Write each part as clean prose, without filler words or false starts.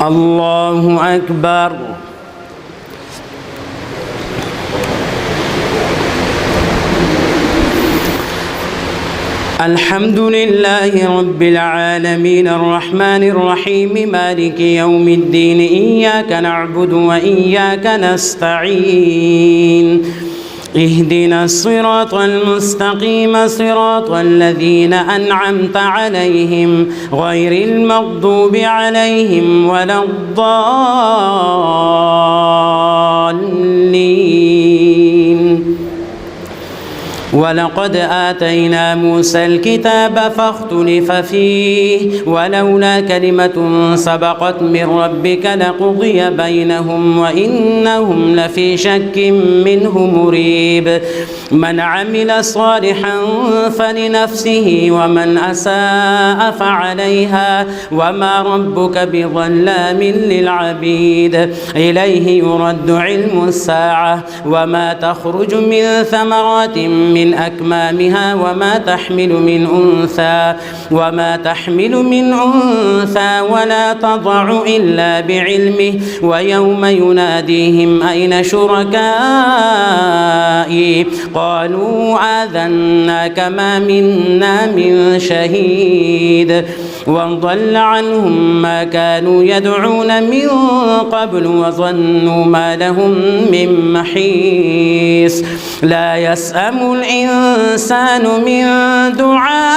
الله أكبر. الحمد لله رب العالمين الرحمن الرحيم مالك يوم الدين إياك نعبد وإياك نستعين اهدنا الصراط المستقيم صراط الذين أنعمت عليهم غير المغضوب عليهم ولا الضالين. ولقد آتينا موسى الكتاب فاختلف فيه ولولا كلمة سبقت من ربك لقضي بينهم وإنهم لفي شك منه مريب. من عمل صالحا فلنفسه ومن أساء فعليها وما ربك بظلام للعبيد. إليه يرد علم الساعة وما تخرج من ثمرات من أكمامها وما تحمل من أنثى ولا تضع إلا بعلمه ويوم يناديهم أين شركائي قالوا آذناك ما منا من شهيد. وضل عنهم ما كانوا يدعون من قبل وظنوا ما لهم من محيص. لا يسأم الإنسان من دعاء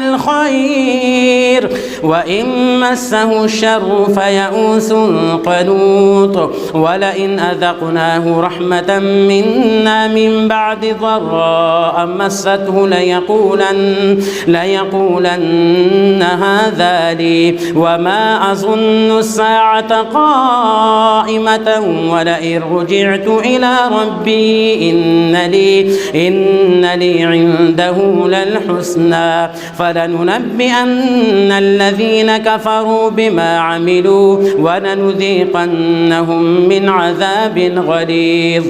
الخير وإن مسه الشر فيئوس قنوط. ولئن أذقناه رحمة منا من بعد ضراء مسته ليقولن هذا لي وما أظن الساعة قائمة ولئن رجعت إلى ربي إن لي عنده للحسنى فلننبئن الذين كفروا بما عملوا ولنذيقنهم من عذاب غليظ.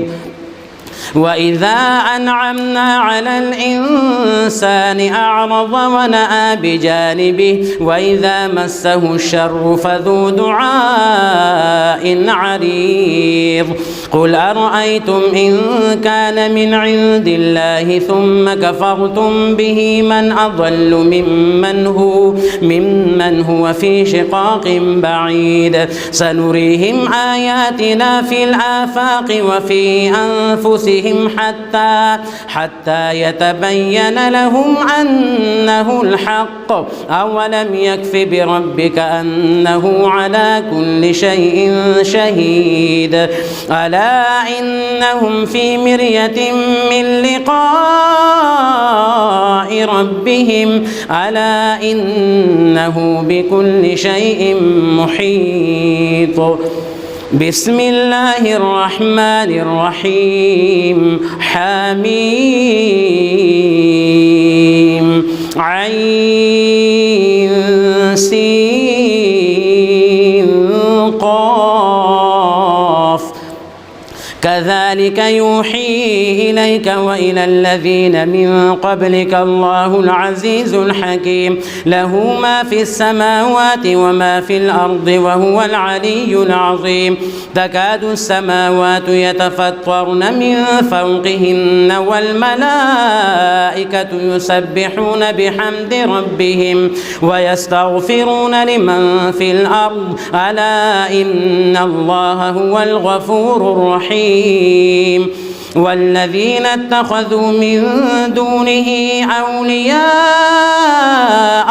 وإذا أنعمنا على الإنسان أعرض ونأى بجانبه وإذا مسه الشر فذو دعاء عريض. قل أرأيتم إن كان من عند الله ثم كفرتم به من أضل ممن هو في شقاق بعيد. سنريهم آياتنا في الآفاق وفي أنفسهم حتى يتبين لهم أنه الحق. أولم يكف بربك أنه على كل شيء شهيد. ألا إنهم في مرية من لقاء ربهم ألا إنه بكل شيء محيط. بسم الله الرحمن الرحيم حميم عين سين قاف كذلك يوحي إليك وإلى الذين من قبلك الله العزيز الحكيم. له ما في السماوات وما في الأرض وهو العلي العظيم. تكاد السماوات يتفطرن من فوقهن والملائكة يسبحون بحمد ربهم ويستغفرون لمن في الأرض ألا إن الله هو الغفور الرحيم. والذين اتخذوا من دونه أولياء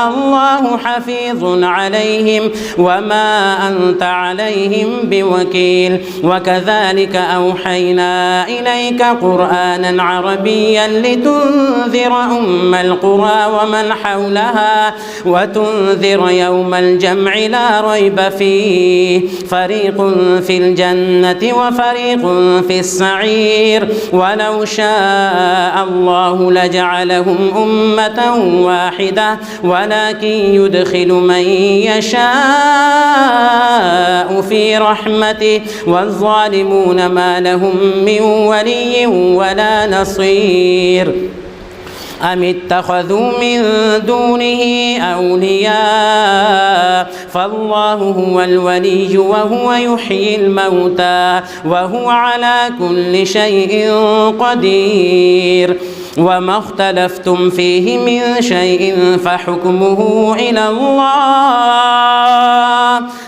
الله حفيظ عليهم وما أنت عليهم بوكيل. وكذلك أوحينا إليك قرآنا عربيا لتنذر أم القرى ومن حولها وتنذر يوم الجمع لا ريب فيه فريق في الجنة وفريق في السعير. ولو شاء الله لجعلهم أمة واحدة ولكن يدخل من يشاء في رحمته والظالمون ما لهم من ولي ولا نصير. أم اتخذوا من دونه أولياء فالله هو الولي وهو يحيي الموتى وهو على كل شيء قدير وما اختلفتم فيه من شيء فحكمه إلى الله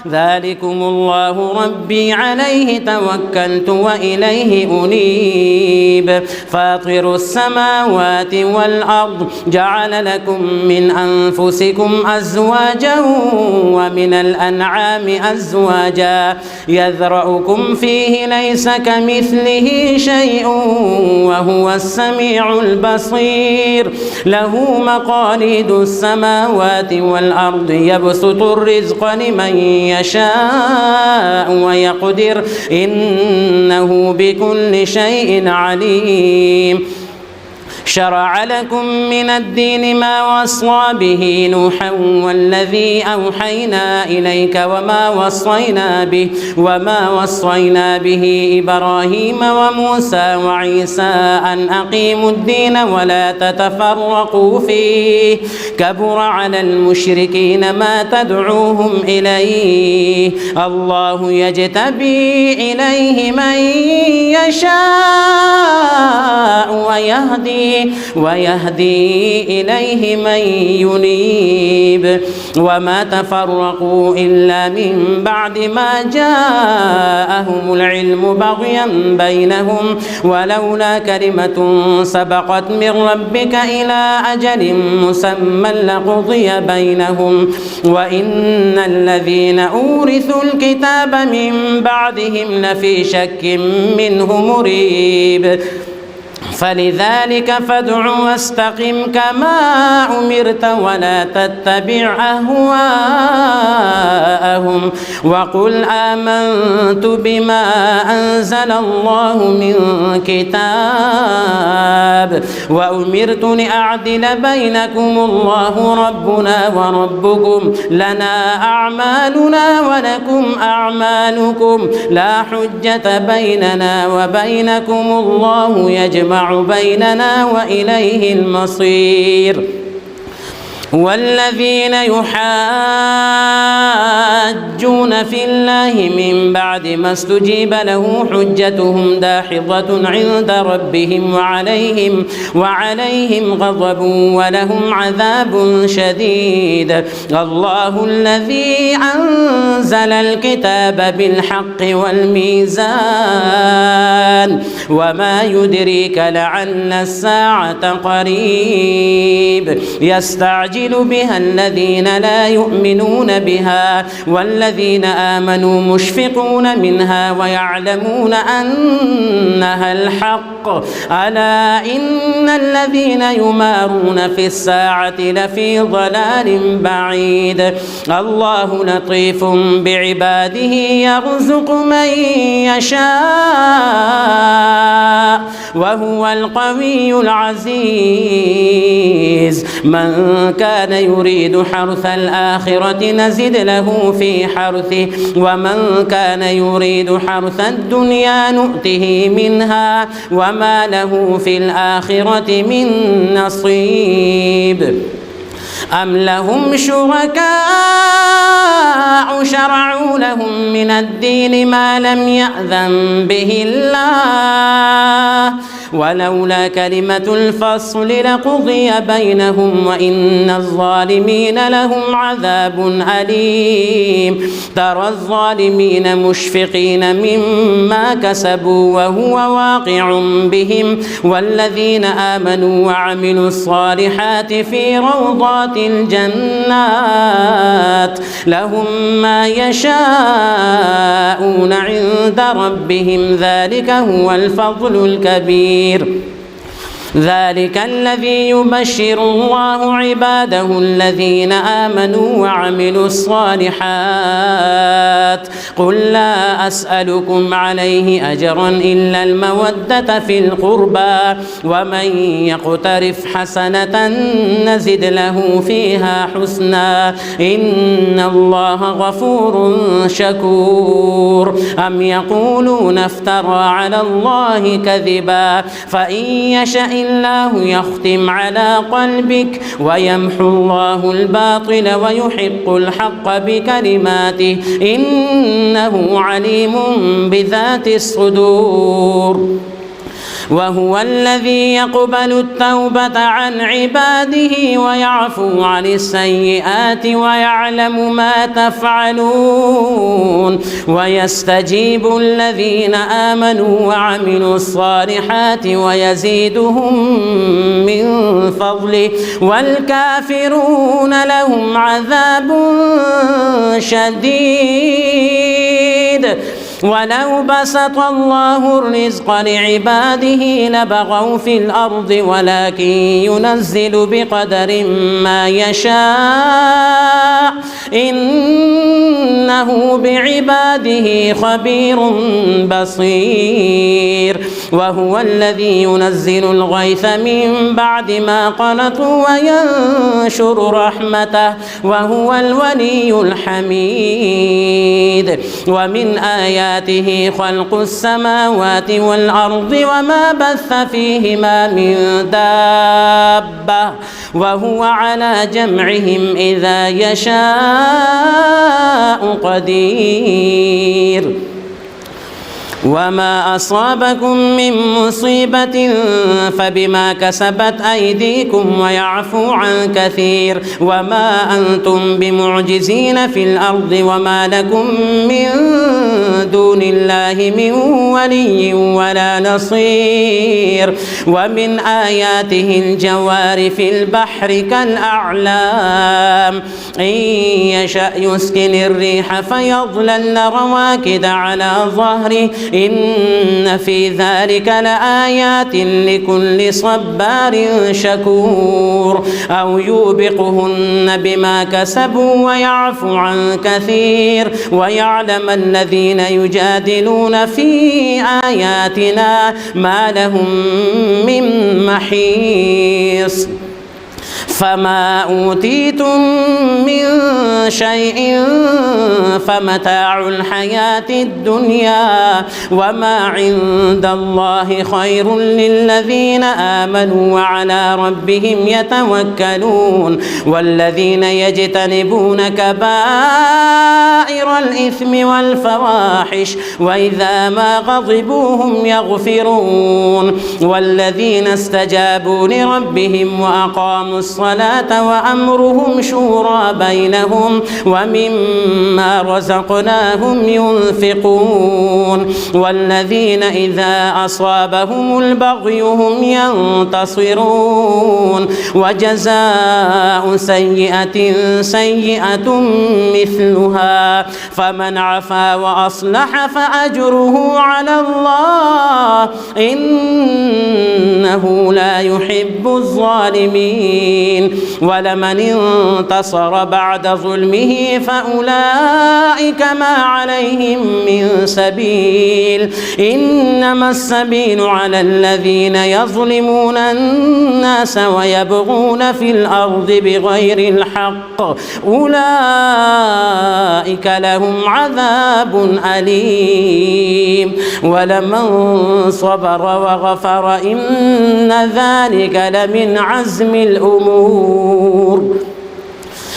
ذلكم الله ربي عليه توكلت وإليه أنيب فاطر السماوات والأرض جعل لكم من أنفسكم أزواجا ومن الأنعام أزواجا يذرأكم فيه ليس كمثله شيء وهو السميع البصير له مقاليد السماوات والأرض يبسط الرزق لمن يشاء ويقدر إنه بكل شيء عليم شرع لكم من الدين ما وصى به نوحا والذي أوحينا إليك وما وصينا به إبراهيم وموسى وعيسى أن أقيموا الدين ولا تتفرقوا فيه كبر على المشركين ما تدعوهم إليه الله يجتبي إليه من يشاء ويهدي إليه من ينيب وما تفرقوا إلا من بعد ما جاءهم العلم بغيا بينهم ولولا كلمة سبقت من ربك إلى أجل مسمى لقضي بينهم وإن الذين أورثوا الكتاب من بعدهم لفي شك منه مريب فلذلك فادع واستقم كما أمرت ولا تتبع أهواءهم وقل آمنت بما أنزل الله من كتاب وأمرت لأعدل بينكم الله ربنا وربكم لنا أعمالنا ولكم أعمالكم لا حجة بيننا وبينكم الله يجمع بيننا وإليه المصير والذين يحاجون في الله من بعد ما استجيب له حجتهم داحضة عند ربهم وعليهم غضب ولهم عذاب شديد الله الذي أنزل الكتاب بالحق والميزان وما يدريك لعل الساعة قريب يستعجل بها الذين لا يؤمنون بها والذين آمنوا مشفقون منها ويعلمون أنها الحق ألا إن الذين يمارون في الساعة لفي ضلال بعيد الله لطيف بعباده يرزق من يشاء وهو القوي العزيز من كان يريد حرث الآخرة نزد له في حرثه ومن كان يريد حرث الدنيا نؤته منها وما له في الآخرة من نصيب أم لهم شركاء شرعوا لهم من الدين ما لم يأذن به الله ولولا كلمة الفصل لقضي بينهم وإن الظالمين لهم عذاب أليم ترى الظالمين مشفقين مما كسبوا وهو واقع بهم والذين آمنوا وعملوا الصالحات في روضات الجنات لهم ما يشاءون عند ربهم ذلك هو الفضل الكبير ذلك الذي يبشر الله عباده الذين آمنوا وعملوا الصالحات قل لا أسألكم عليه أجرا إلا المودة في القربى ومن يقترف حسنة نزد له فيها حسنا إن الله غفور شكور أم يقولون افترى على الله كذبا فإن يشأ الله يختم على قلبك ويمحو الله الباطل ويحق الحق بكلماته إنه عليم بذات الصدور. وهو الذي يقبل التوبة عن عباده ويعفو عن السيئات ويعلم ما تفعلون ويستجيب الذين آمنوا وعملوا الصالحات ويزيدهم من فضله والكافرون لهم عذاب شديد. ولو بسط الله الرزق لعباده لبغوا في الأرض ولكن ينزل بقدر ما يشاء إنه بعباده خبير بصير. وهو الذي ينزل الغيث من بعد ما قنطوا وينشر رحمته وهو الولي الحميد. ومن آياته خلق السماوات والأرض وما بث فيهما من دابة وهو على جمعهم إذا يشاء قدير. وما أصابكم من مصيبة فبما كسبت أيديكم ويعفو عن كثير. وما أنتم بمعجزين في الأرض وما لكم من دون الله من ولي ولا نصير. ومن آياته الجوار في البحر كالأعلام إن يشأ يسكن الريح فيظللن رواكد على ظهره إن في ذلك لآيات لكل صبار شكور. أو يوبقهن بما كسبوا ويعفو عن كثير ويعلم الذين يجادلون في آياتنا ما لهم من محيص. فما أوتيتم من شيء فمتاع الحياة الدنيا وما عند الله خير للذين آمنوا وعلى ربهم يتوكلون. والذين يجتنبون كبائر الإثم والفواحش وإذا ما غضبوا هم يغفرون. والذين استجابوا لربهم وأقاموا الصلاة وأمرهم شورى بينهم ومما رزقناهم ينفقون. والذين إذا أصابهم البغي هم ينتصرون. وجزاء سيئة سيئة مثلها فمن عفا وأصلح فأجره على الله إنه لا يحب الظالمين. ولمن انتصر بعد ظلمه فأولئك ما عليهم من سبيل إنما السبيل على الذين يظلمون الناس ويبغون في الأرض بغير الحق أولئك لهم عذاب أليم. ولمن صبر وغفر إن ذلك لمن عزم الأمور.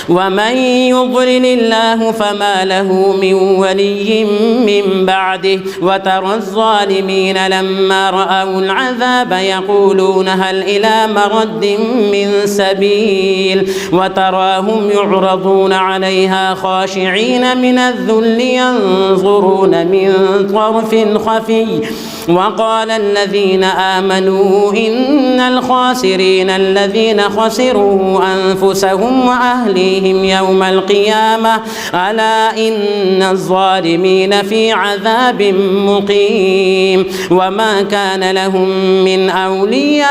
ومن يضلل الله فما له من ولي من بعده. وترى الظالمين لما رأوا العذاب يقولون هل إلى مرد من سبيل. وتراهم يعرضون عليها خاشعين من الذل ينظرون من طرف خفي. وقال الذين آمنوا إن الخاسرين الذين خسروا أنفسهم وأهليهم يوم القيامة ألا إن الظالمين في عذاب مقيم. وما كان لهم من أولياء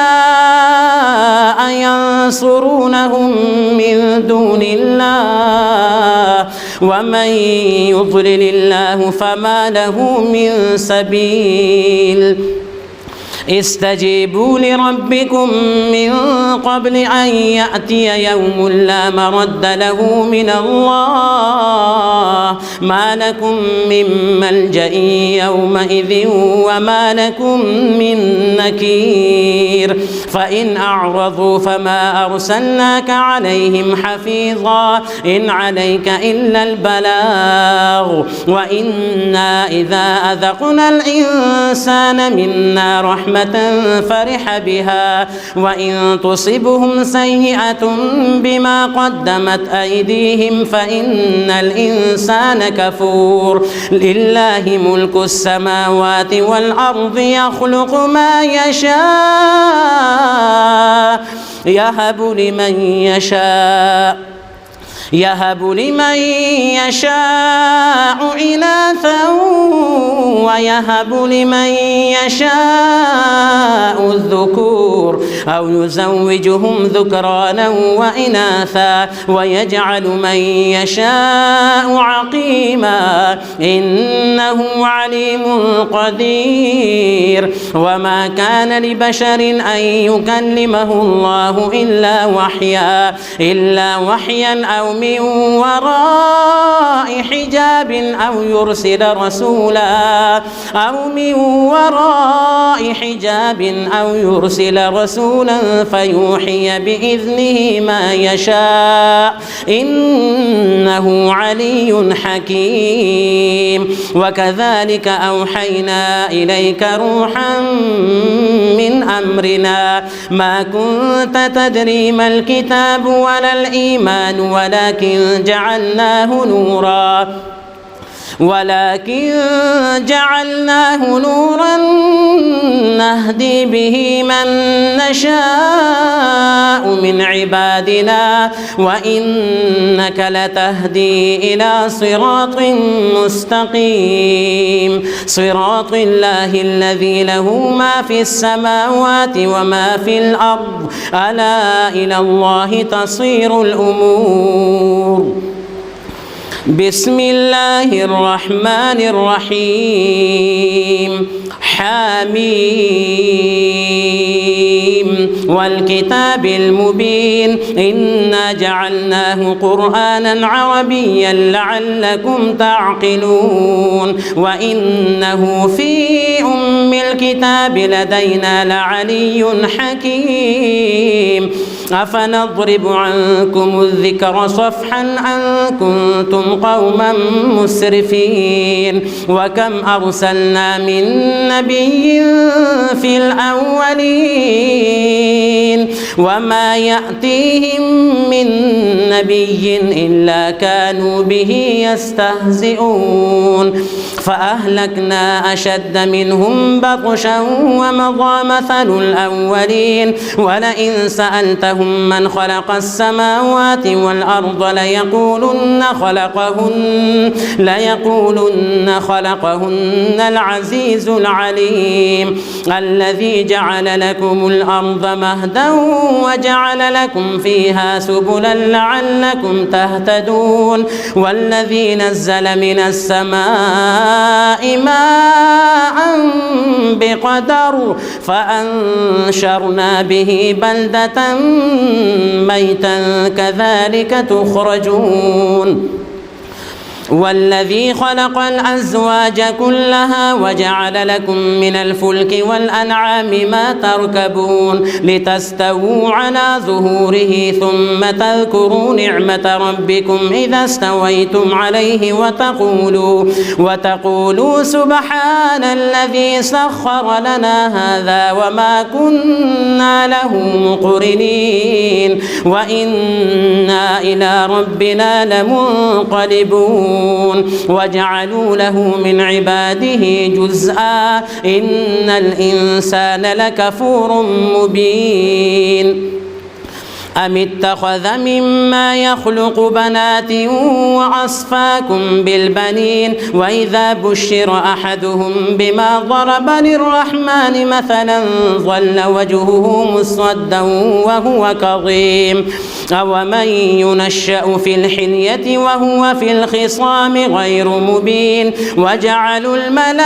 ينصرونهم من دون الله ومن يضلل الله فما له من سبيل. استجيبوا لربكم من قبل أن يأتي يوم لا مرد له من الله ما لكم من ملجأ يومئذ وما لكم من نكير. فإن أعرضوا فما أرسلناك عليهم حفيظا إن عليك إلا البلاغ وإنا إذا أذقنا الإنسان منا رحمة فرح بها وإن تصبهم سيئة بما قدمت أيديهم فإن الإنسان كفور لله ملك السماوات والأرض يخلق ما يشاء يهب لمن يشاء إناثا ويهب لمن يشاء الذكور أو يزوجهم ذكرانا وإناثا ويجعل من يشاء عقيما إنه عليم قدير وما كان لبشر أن يكلمه الله إلا وحيا أو من وراء حجاب أو يرسل رسولا فيوحي بإذنه ما يشاء إنه علي حكيم وكذلك أوحينا إليك روحا من أمرنا ما كنت تدري ما الكتاب ولا الإيمان ولكن جعلناه نورا نهدي به من نشاء من عبادنا وإنك لتهدي إلى صراط مستقيم صراط الله الذي له ما في السماوات وما في الأرض ألا إلى الله تصير الأمور بسم الله الرحمن الرحيم حميم والكتاب المبين إنا جعلناه قرآنا عربيا لعلكم تعقلون وإنه في أم الكتاب لدينا لعلي حكيم أفنضرب عنكم الذكر صفحا أن كنتم قوما مسرفين وكم أرسلنا من نبي في الأولين وما يأتيهم من نبي إلا كانوا به يستهزئون فأهلكنا أشد منهم بطشا ومضى مثل الأولين ولئن سألتهم من خلق السماوات والأرض ليقولن خلقهن العزيز العليم الذي جعل لكم الأرض مهدا وجعل لكم فيها سبلا لعلكم تهتدون والذي نزل من السماء ماء بقدر فأنشرنا به بلدة ميتا كذلك تخرجون والذي خلق الأزواج كلها وجعل لكم من الفلك والأنعام ما تركبون لتستووا على ظهوره ثم تذكروا نعمة ربكم إذا استويتم عليه وتقولوا سبحان الذي سخر لنا هذا وما كنا له مقرنين وإنا إلى ربنا لمنقلبون وجعلوا له من عباده جزءا إن الإنسان لكفور مبين أم اتخذ مما يخلق بنات وأصفاكم بالبنين وإذا بشر أحدهم بما ضرب للرحمن مثلا ظل وجهه مسودا وهو كظيم أومن ينشأ في الحلية وهو في الخصام غير مبين وجعلوا الملائكة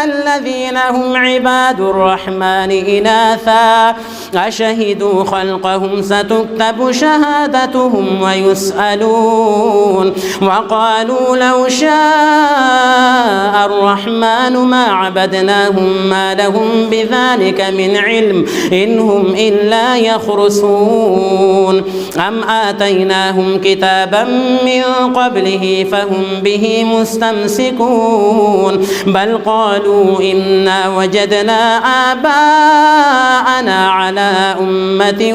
الذين هم عباد الرحمن إناثا أشهدوا شهدوا خلقهم ستكتب شهادتهم ويسألون وقالوا لو شاء الرحمن ما عبدناهم ما لهم بذلك من علم إن هم إلا يخرصون أم آتيناهم كتابا من قبله فهم به مستمسكون بل قالوا إنا وجدنا آباءنا على أمة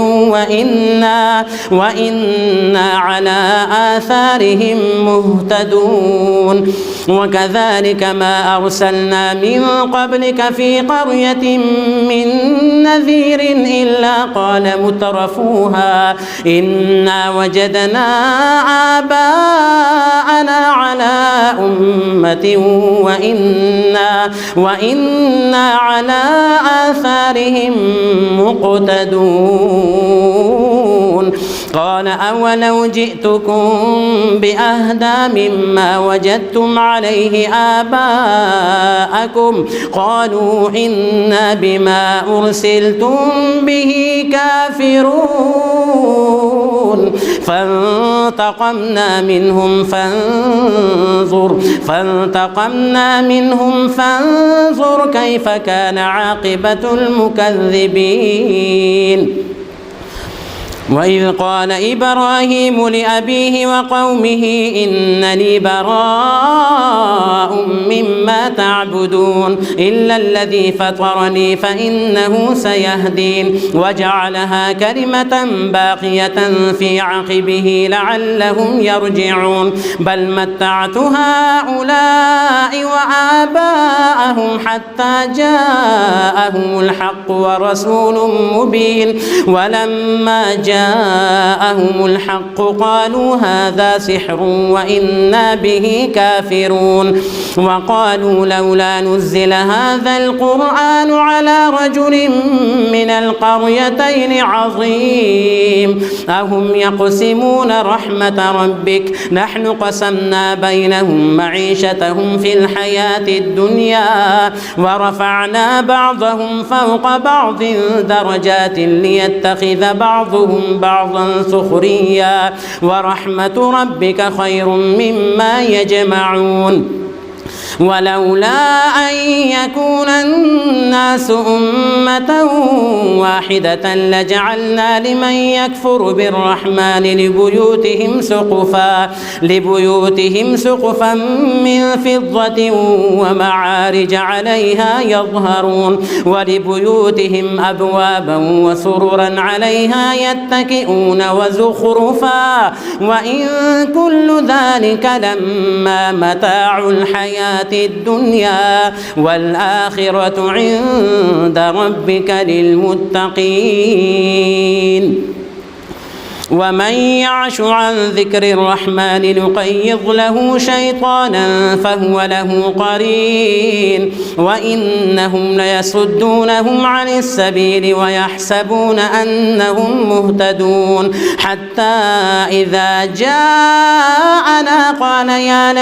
وإنا على آثارهم مهتدون وكذلك ما أرسلنا من قبلك في قرية من نذير إلا قال مترفوها إنا وجدنا آباءنا على أمة وإنا على آثارهم مقتدون قال أولو جئتكم بأهدى مما وجدتم عليه آباءكم قالوا إنا بما أرسلتم به كافرون فانتقمنا منهم فانظر كيف كان عاقبة المكذبين وإذ قال إبراهيم لأبيه وقومه إنني براء مما تعبدون إلا الذي فطرني فإنه سيهدين وجعلها كلمة باقية في عقبه لعلهم يرجعون بل متعت هؤلاء وآباءهم حتى جاءهم الحق ورسول مبين ولما جاءهم الحق قالوا هذا سحر وإنا به كافرون وقالوا لولا نزل هذا القرآن على رجل من القريتين عظيم أهم يقسمون رحمة ربك نحن قسمنا بينهم معيشتهم في الحياة الدنيا ورفعنا بعضهم فوق بعض درجات ليتخذ بعضهم بعضا سخريا ورحمة ربك خير مما يجمعون ولولا أن يكون الناس أمة واحدة لجعلنا لمن يكفر بالرحمن لبيوتهم سقفا من فضة ومعارج عليها يظهرون ولبيوتهم أبوابا وسررا عليها يتكئون وزخرفا وإن كل ذلك لما متاع الحياة الدنيا والآخرة عند ربك للمتقين ومن يعش عن ذكر الرحمن نقيض له شيطانا فهو له قرين وإنهم ليصدونهم عن السبيل ويحسبون أنهم مهتدون حتى إذا جاءنا قال يا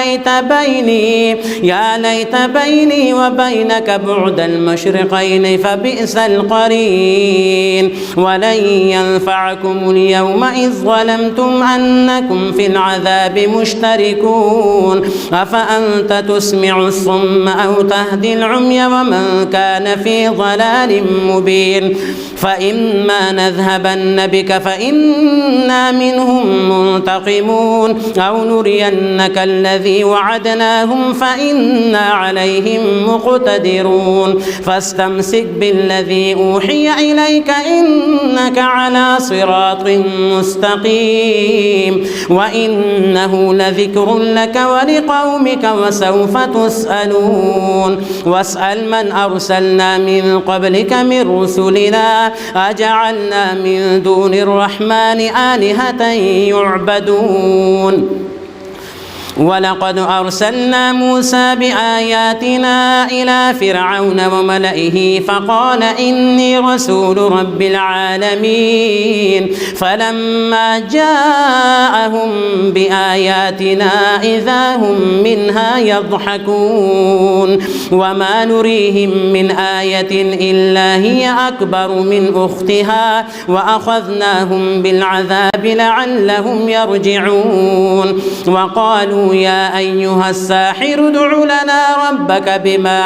ليت بيني وبينك بعد المشرقين فبئس القرين ولن ينفعكم اليوم إذ ظلمتم أنكم في العذاب مشتركون أفأنت تسمع الصم أو تهدي العمي ومن كان في ضلال مبين فإما نذهبن بك فإنا منهم منتقمون أو نرينك الذي وعدناهم فإنا عليهم مقتدرون فاستمسك بالذي أوحي إليك إنك على صراط مستقيم وإنه لذكر لك ولقومك وسوف تسألون واسأل من أرسلنا من قبلك من رسلنا أجعلنا من دون الرحمن آلهة يعبدون ولقد أرسلنا موسى بآياتنا إلى فرعون وملئه فقال إني رسول رب العالمين فلما جاءهم بآياتنا إذا هم منها يضحكون وما نريهم من آية إلا هي أكبر من أختها وأخذناهم بالعذاب لعلهم يرجعون وقالوا يا أيها الساحر ادع لنا ربك بما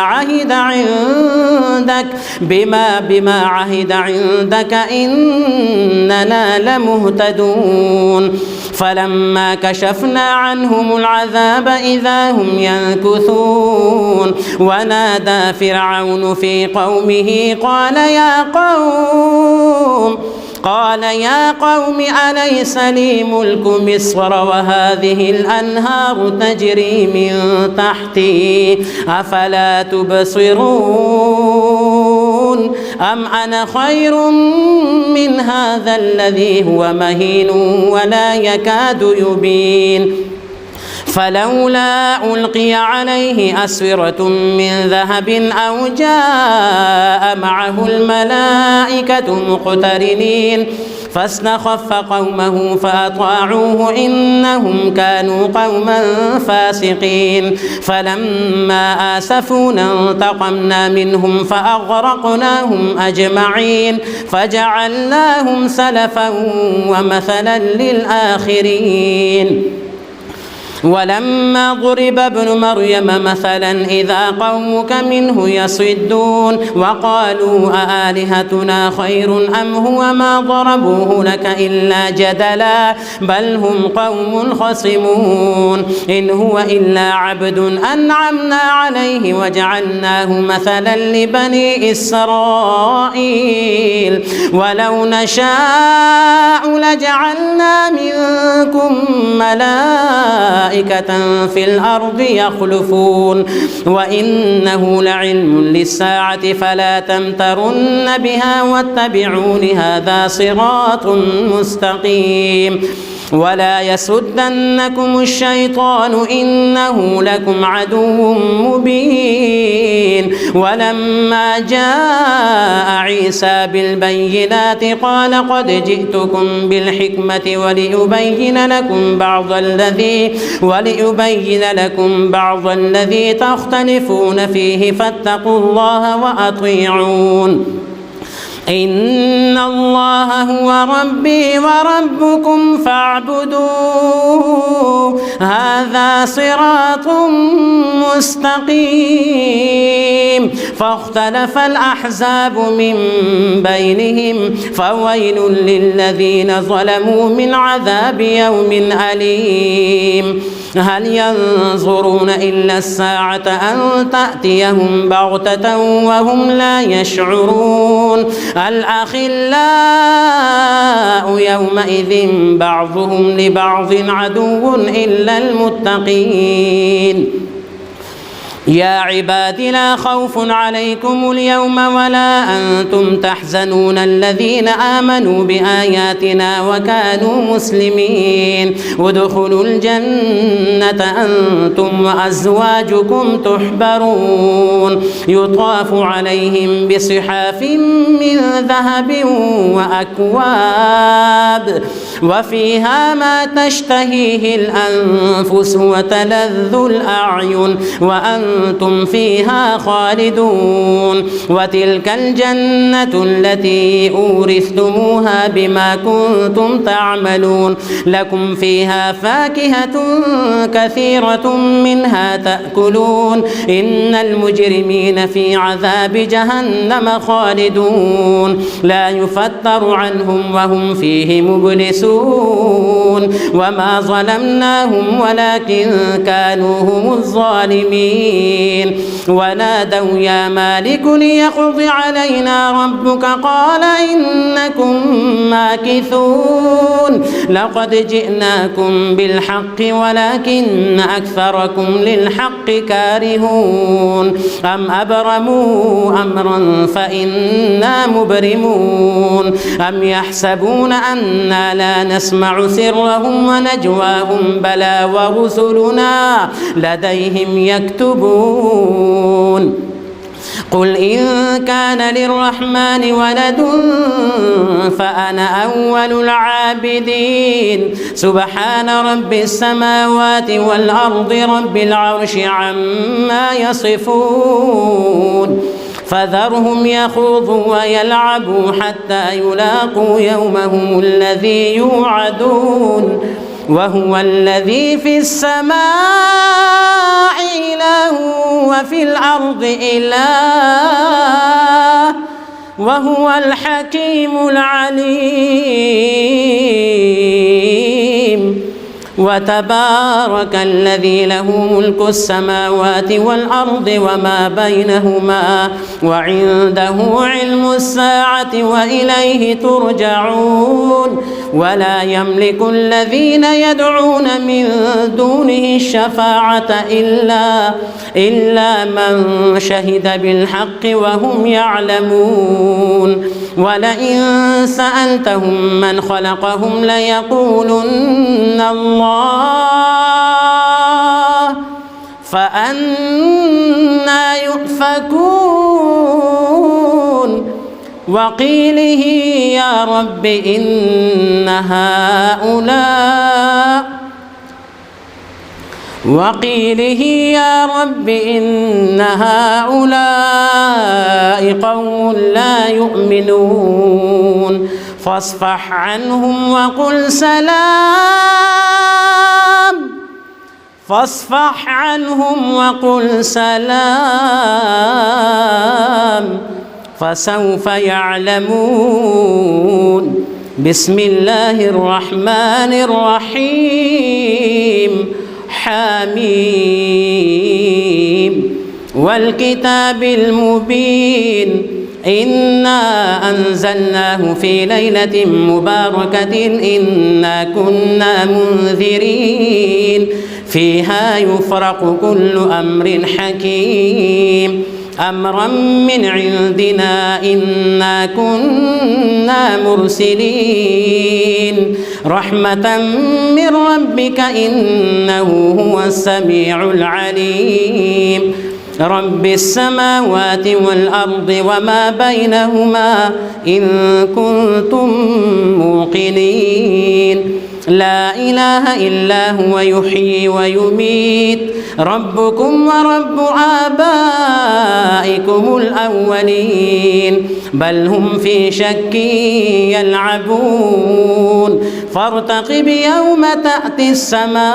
عهد عندك إننا لمهتدون فلما كشفنا عنهم العذاب إذا هم ينكثون ونادى فرعون في قومه قال يا قوم أليس لي ملك مصر وهذه الأنهار تجري من تحتي أفلا تبصرون أم أنا خير من هذا الذي هو مهين ولا يكاد يبين فلولا ألقي عليه أسورة من ذهب أو جاء معه الملائكة مقترنين فاستخف قومه فأطاعوه إنهم كانوا قوما فاسقين فلما آسفونا انتقمنا منهم فأغرقناهم أجمعين فجعلناهم سلفا ومثلا للآخرين ولما ضرب ابن مريم مثلا إذا قومك منه يصدون وقالوا أآلهتنا خير أم هو ما ضربوه لك إلا جدلا بل هم قوم خصمون إن هو إلا عبد أنعمنا عليه وجعلناه مثلا لبني إسرائيل ولو نشاء لجعلنا منكم ملائكة في الأرض يخلفون وإنه لعلم للساعة فلا تمترن بها واتبعون هذا صراط مستقيم ولا يسدنكم الشيطان إنه لكم عدو مبين ولما جاء عيسى بالبينات قال قد جئتكم بالحكمة ولأبين لكم بعض الذي تختلفون فيه فاتقوا الله وأطيعون إن الله هو ربي وربكم فاعبدوه هذا صراط مستقيم فاختلف الأحزاب من بينهم فويل للذين ظلموا من عذاب يوم أليم هل ينظرون إلا الساعة أن تأتيهم بغتة وهم لا يشعرون الأخلاء يومئذ بعضهم لبعض عدو إلا المتقين يا عباد لا خوف عليكم اليوم ولا أنتم تحزنون الذين آمنوا بآياتنا وكانوا مسلمين ادخلوا الجنة أنتم وأزواجكم تحبرون يطاف عليهم بصحاف من ذهب وأكواب وفيها ما تشتهيه الأنفس وتلذ الأعين وأنتم فيها خالدون وتلك الجنة التي أورثتموها بما كنتم تعملون لكم فيها فاكهة كثيرة منها تأكلون إن المجرمين في عذاب جهنم خالدون لا يفتر عنهم وهم فيه مبلسون وما ظلمناهم ولكن كانوا هم الظالمين الظالمين ونادوا يا مالك ليقض علينا ربك قال إنكم ماكثون لقد جئناكم بالحق ولكن أكثركم للحق كارهون أم أبرموا أمرا فإنا مبرمون أم يحسبون أنا لا نسمع سرهم ونجواهم بلى ورسلنا لديهم يكتبون قل إن كان للرحمن ولد فأنا أول العابدين سبحان رب السماوات والأرض رب العرش عما يصفون فذرهم يخوضوا ويلعبوا حتى يلاقوا يومهم الذي يوعدون وهو الذي في السماء إله وفي الأرض إله وهو الحكيم العليم وتبارك الذي له ملك السماوات والأرض وما بينهما وعنده علم الساعة وإليه ترجعون ولا يملك الذين يدعون من دونه الشفاعة إلا من شهد بالحق وهم يعلمون ولئن سألتهم من خلقهم ليقولن الله فأنى يؤفكون وقيله يا رب إن هؤلاء قوم لا يؤمنون فاصفح عنهم وقل سلام فسوف يعلمون بسم الله الرحمن الرحيم حميم والكتاب المبين إنا أنزلناه في ليلة مباركة إنا كنا منذرين فيها يفرق كل أمر حكيم أمرا من عندنا إنا كنا مرسلين رحمة من ربك إنه هو السميع العليم رب السماوات والأرض وما بينهما إن كنتم موقنين لا إله إلا هو يحيي ويميت ربكم ورب آبائكم الأولين بل هم في شك يلعبون فارتقب يوم تأتي السماء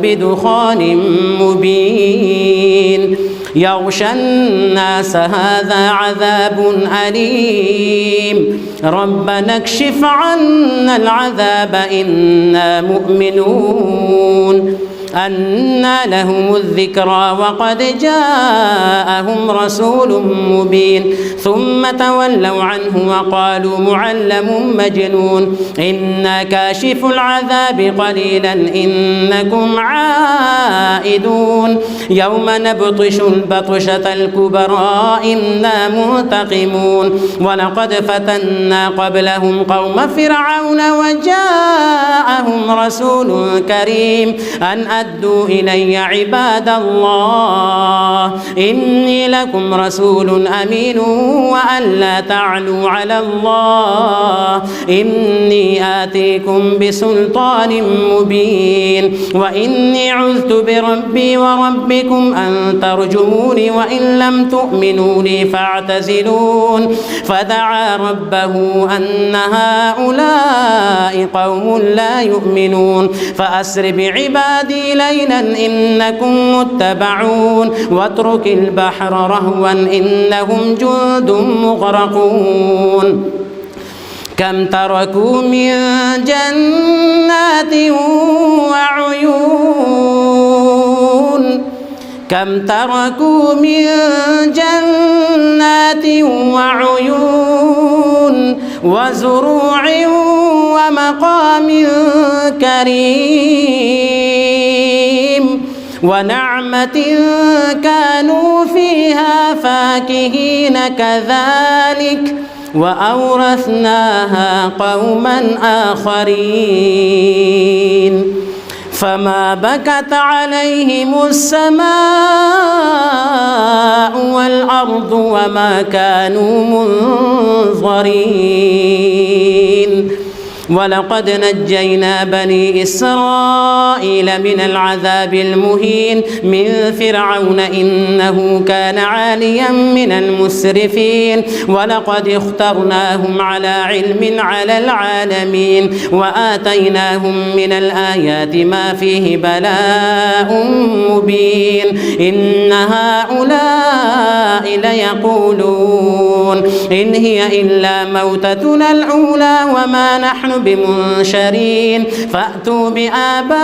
بدخان مبين يغشى الناس هذا عذاب أليم ربنا اكشف عنا العذاب إنا مؤمنون أنى لهم الذكرى وقد جاءهم رسول مبين ثم تولوا عنه وقالوا معلم مجنون إنا كاشف العذاب قليلا إنكم عائدون يوم نبطش البطشة الكبرى إنا منتقمون ولقد فتنا قبلهم قوم فرعون وجاءهم رسول كريم أن أدوا إلي عباد الله إني لكم رسول أمين وأن لا تعلوا على الله إني آتيكم بسلطان مبين وإني عذت بربي وربكم أن ترجموني وإن لم تؤمنوا لي فاعتزلون فدعا ربه أن هؤلاء قوم لا يؤمنون فأسر بعبادي ليلا إنكم متبعون واترك البحر رهوا إنهم جند مغرقون كم تركوا من جنات وعيون كم تركوا من جنات وعيون وزروع ومقام كريم ونعمة كانوا فيها فاكهين كذلك وأورثناها قوما آخرين فما بكت عليهم السماء والأرض وما كانوا منظرين ولقد نجينا بني إسرائيل من العذاب المهين من فرعون إنه كان عاليا من المسرفين ولقد اخترناهم على علم على العالمين وآتيناهم من الآيات ما فيه بلاء مبين إن هؤلاء ليقولون إن هي إلا موتتنا الأولى وما نحن بمنشرين فأتوا بآبائنا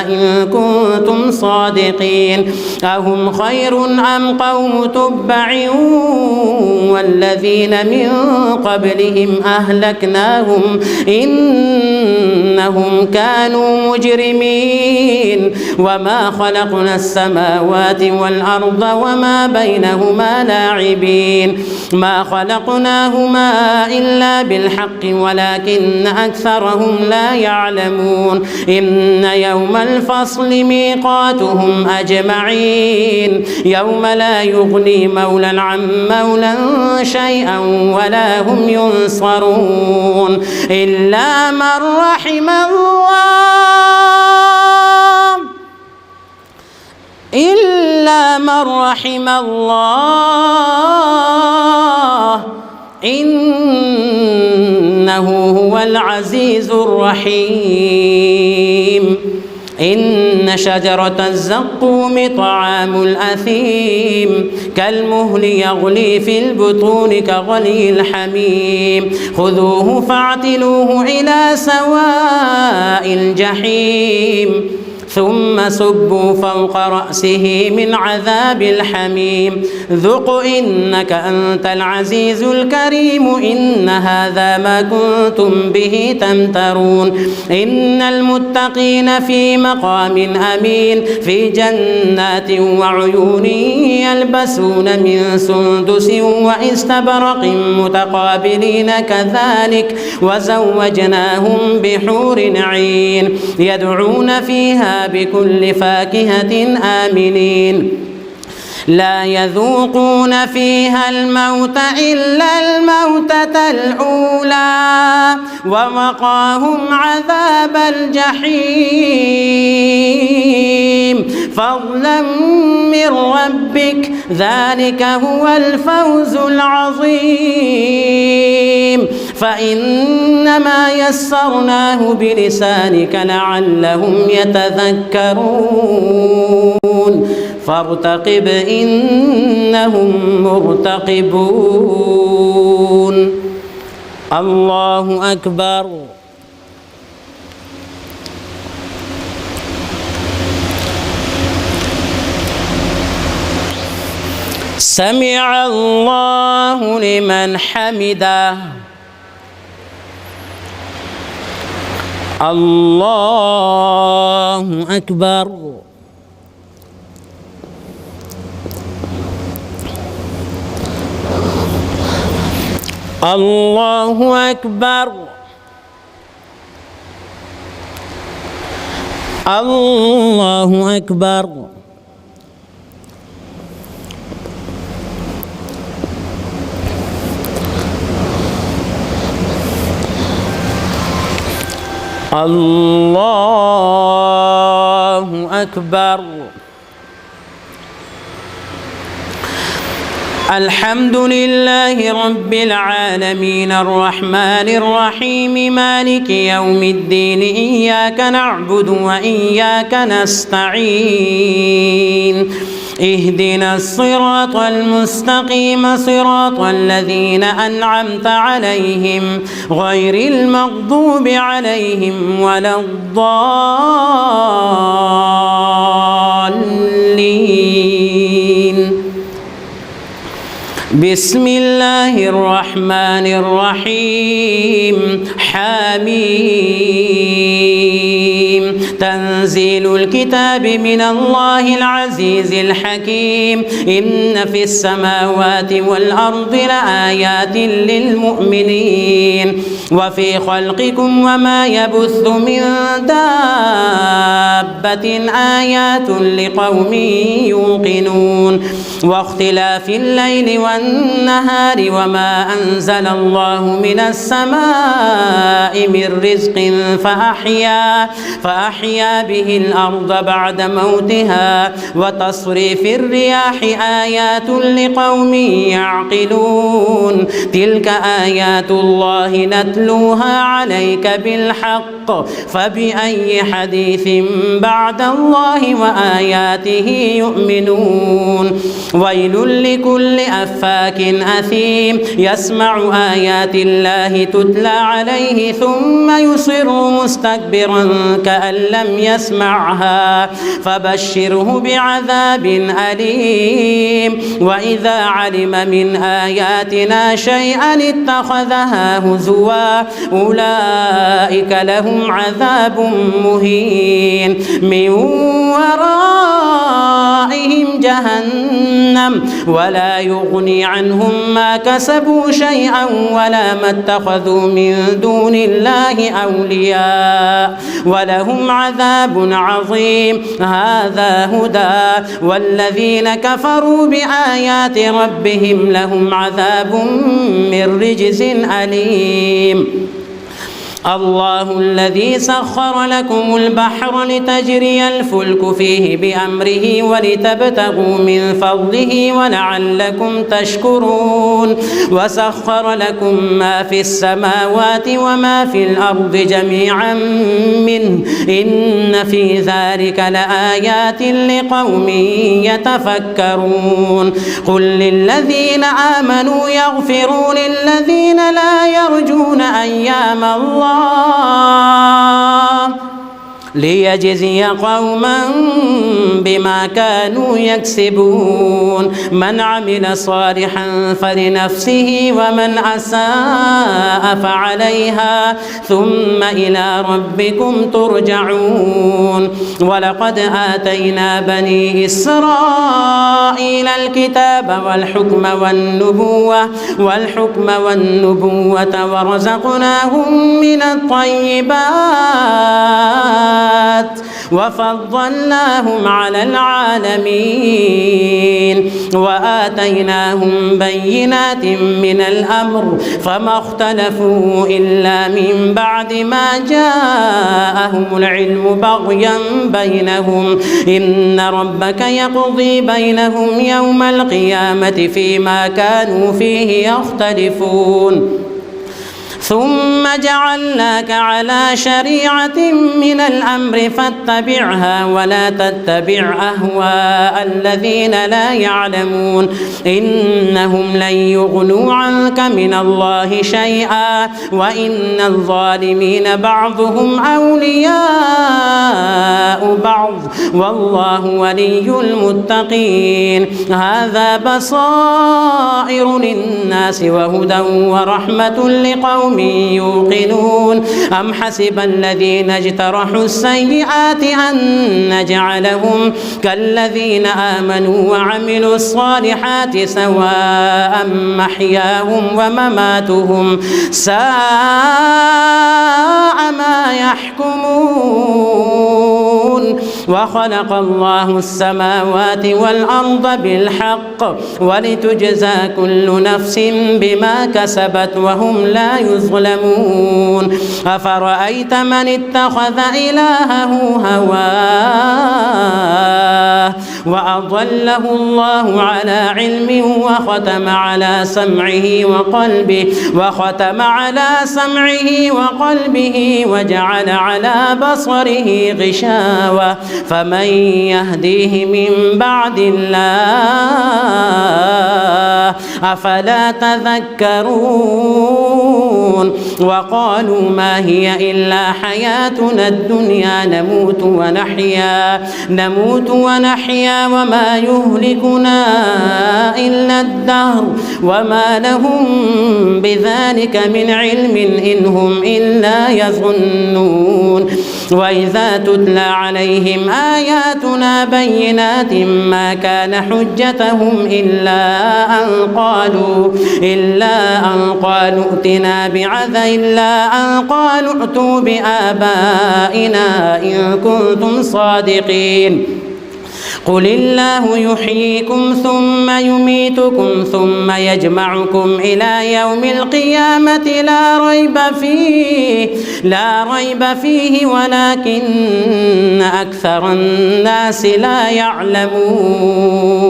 إن كنتم صادقين أهم خير أم قوم تبع والذين من قبلهم أهلكناهم إنهم كانوا مجرمين وما خلقنا السماوات والأرض وما بينهما لاعبين ما خلقناهما إلا بالحق ولكن أكثرهم لا يعلمون إن يوم الفصل ميقاتهم أجمعين يوم لا يغني مولى عن مولى شيئا ولا هم ينصرون إلا من رحم الله إلا من رحم الله إنه هو العزيز الرحيم إن شجرة الزقوم طعام الأثيم كالمهل يغلي في البطون كغلي الحميم خذوه فاعتلوه إلى سواء الجحيم ثم صبوا فوق رأسه من عذاب الحميم ذق إنك أنت العزيز الكريم إن هذا ما كنتم به تمترون إن المتقين في مقام أمين في جنات وعيون يلبسون من سندس واستبرق متقابلين كذلك وزوجناهم بحور عين يدعون فيها بكل فاكهة آمنين لا يذوقون فيها الموت إلا الموتة الأولى ووقاهم عذاب الجحيم فضلا من ربك ذلك هو الفوز العظيم فإنما يسرناه بلسانك لعلهم يتذكرون فارتقب إنهم مرتقبون الله أكبر سمع الله لمن حمده الله أكبر الله أكبر الله أكبر الله أكبر الحمد لله رب العالمين الرحمن الرحيم مالك يوم الدين إياك نعبد وإياك نستعين اهدنا الصراط المستقيم صراط الذين أنعمت عليهم غير المغضوب عليهم ولا الضالين بسم الله الرحمن الرحيم حميم تنزيل الكتاب من الله العزيز الحكيم إن في السماوات والأرض لآيات للمؤمنين وفي خلقكم وما يبث من دابة آيات لقوم يوقنون واختلاف الليل والنهار وما أنزل الله من السماء من رزق فأحيا به الأرض بعد موتها وتصريف الرياح آيات لقوم يعقلون تلك آيات الله نتلوها عليك بالحق فبأي حديث بعد الله وآياته يؤمنون ويل لكل أفاك أثيم يسمع آيات الله تتلى عليه ثم يصر مستكبرا كأن لم يسمعها فبشره بعذاب أليم وإذا علم من آياتنا شيئا اتخذها هزوا أولئك لهم عذاب مهين من ورائهم جهنم ولا يغني عنهم ما كسبوا شيئا ولا ما اتخذوا من دون الله أولياء ولهم عذاب عظيم هذا هدى والذين كفروا بآيات ربهم لهم عذاب من رجز أليم الله الذي سخر لكم البحر لتجري الفلك فيه بأمره ولتبتغوا من فضله ولعلكم تشكرون وسخر لكم ما في السماوات وما في الأرض جميعا منه إن في ذلك لآيات لقوم يتفكرون قل للذين آمنوا يغفروا للذين لا يرجون أيام الله ليجزي قوما بما كانوا يكسبون من عمل صالحا فلنفسه ومن أساء فعليها ثم إلى ربكم ترجعون ولقد آتينا بني إسرائيل الكتاب والحكم والنبوة ورزقناهم من الطيبات وفضلناهم على العالمين وآتيناهم بينات من الأمر فما اختلفوا إلا من بعد ما جاءهم العلم بغيا بينهم إن ربك يقضي بينهم يوم القيامة فيما كانوا فيه يختلفون ثم جعلناك على شريعة من الأمر فاتبعها ولا تتبع أهواء الذين لا يعلمون إنهم لن يغنوا عنك من الله شيئا وإن الظالمين بعضهم أولياء بعض والله ولي المتقين هذا بصائر للناس وهدى ورحمة لقوم يوقنون أم حسب الذين اجترحوا السيئات أن نجعلهم كالذين آمنوا وعملوا الصالحات سواء محياهم ومماتهم ساء ما يحكمون وخلق الله السماوات والأرض بالحق ولتجزى كل نفس بما كسبت وهم لا يظلمون أفرأيت من اتخذ إلهه هواه وأضله الله على علم وختم على سمعه وقلبه وجعل على بصره غشاوة فمن يهديه من بعد الله أفلا تذكرون وقالوا ما هي إلا حياتنا الدنيا نموت ونحيا وما وما يهلكنا إلا الدهر وما لهم بذلك من علم إن هم إلا يظنون وإذا تتلى عليهم آياتنا بينات ما كان حجتهم إلا أن قالوا ائتوا بآبائنا إن كنتم صادقين قل الله يحييكم ثم يميتكم ثم يجمعكم إلى يوم القيامة لا ريب فيه ولكن أكثر الناس لا يعلمون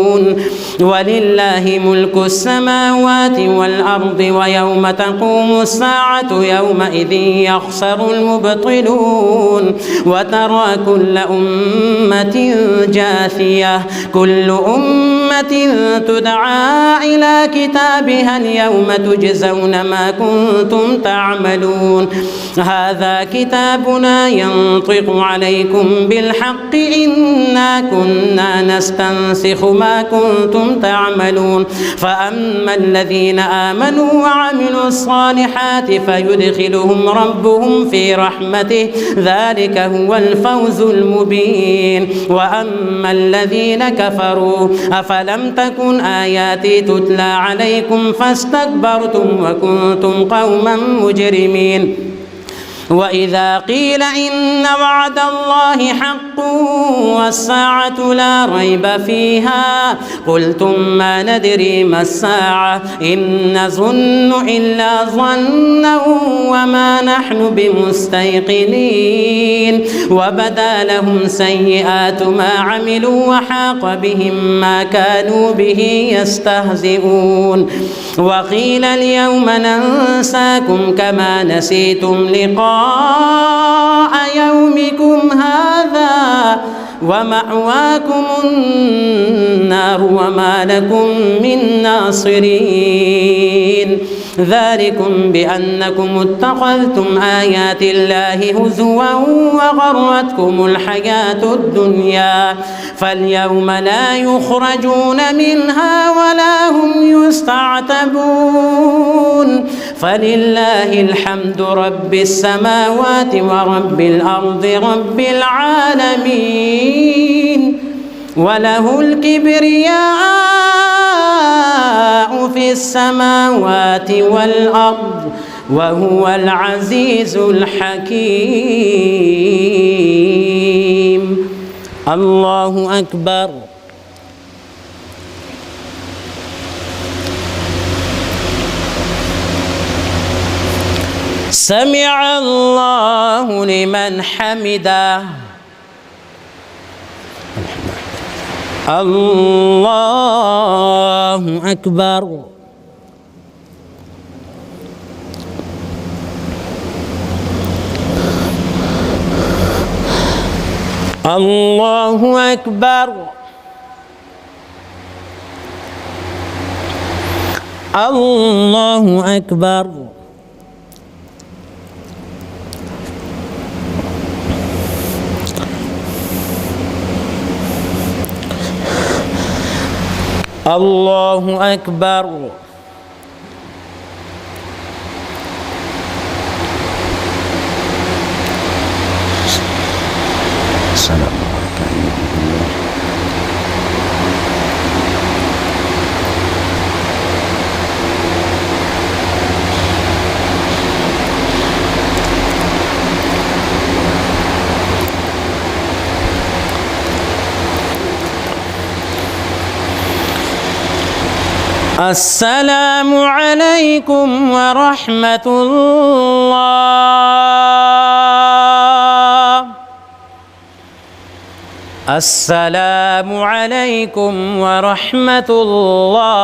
ولله ملك السماوات والأرض ويوم تقوم الساعة يومئذ يخسر المبطلون وترى كل أمة جاثية كل أمة تدعى إلى كتابها اليوم تجزون ما كنتم تعملون هذا كتابنا ينطق عليكم بالحق إنا كنا نستنسخ ما كنتم تعملون فأما الذين آمنوا وعملوا الصالحات فيدخلهم ربهم في رحمته ذلك هو الفوز المبين وأما الذين كفروا أفلم تكن آياتي تتلى عليكم فاستكبرتم وكنتم قوما مجرمين وإذا قيل إن وعد الله حق والساعة لا ريب فيها قلتم ما ندري ما الساعة إن نظن إلا ظنا وما نحن بمستيقنين وبدا لهم سيئات ما عملوا وحاق بهم ما كانوا به يستهزئون وقيل اليوم ننساكم كما نسيتم لقاء يومكم هذا ومأواكم النار وما لكم من ناصرين ذلكم بأنكم اتخذتم آيات الله هزوا وغرتكم الحياة الدنيا فاليوم لا يخرجون منها ولا هم يستعتبون فلله الحمد رب السماوات ورب الأرض رب العالمين وله الكبرياء في السماوات والأرض وهو العزيز الحكيم الله أكبر سمع الله لمن حمده الله أكبر الله أكبر الله أكبر الله أكبر السلام السلام عليكم ورحمة الله السلام عليكم ورحمة الله